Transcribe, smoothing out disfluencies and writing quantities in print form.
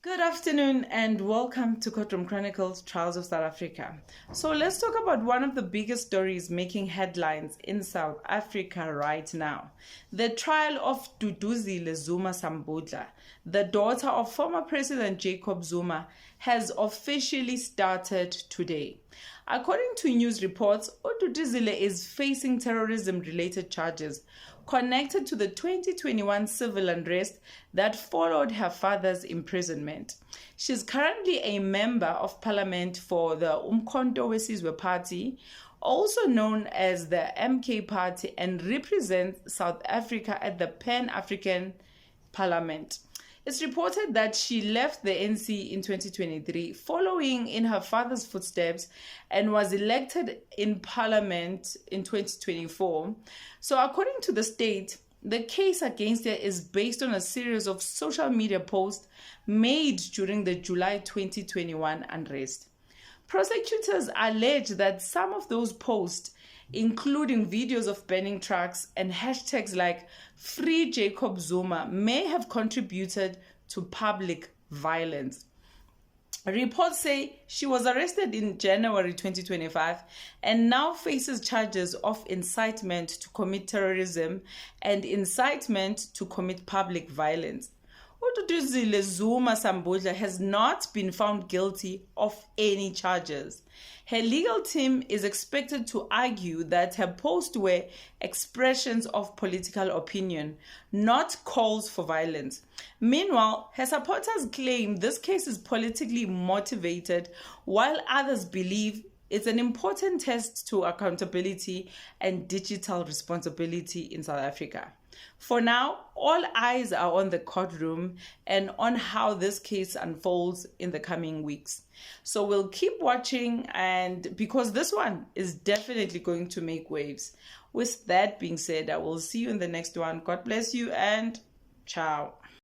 Good afternoon and welcome to Courtroom Chronicles Trials of South Africa. So let's talk about one of the biggest stories making headlines in South Africa right now. The trial of Duduzile Zuma Sambudla, the daughter of former President Jacob Zuma, has officially started today. According to news reports, Duduzile is facing terrorism-related charges connected to the 2021 civil unrest that followed her father's imprisonment. She's currently a member of parliament for the Umkhonto weSizwe Party, also known as the MK Party, and represents South Africa at the Pan-African Parliament. It's reported that she left the NC in 2023 following in her father's footsteps and was elected in parliament in 2024. So according to the state, the case against her is based on a series of social media posts made during the July 2021 unrest. Prosecutors allege that some of those posts, including videos of burning trucks and hashtags like Free Jacob Zuma, may have contributed to public violence. Reports say she was arrested in January 2025 and now faces charges of incitement to commit terrorism and incitement to commit public violence. Duduzile Zuma Sambudla has not been found guilty of any charges. Her legal team is expected to argue that her posts were expressions of political opinion, not calls for violence. Meanwhile, her supporters claim this case is politically motivated, while others believe it's an important test to accountability and digital responsibility in South Africa. For now, all eyes are on the courtroom and on how this case unfolds in the coming weeks. So we'll keep watching, and because this one is definitely going to make waves. With that being said, I will see you in the next one. God bless you and ciao.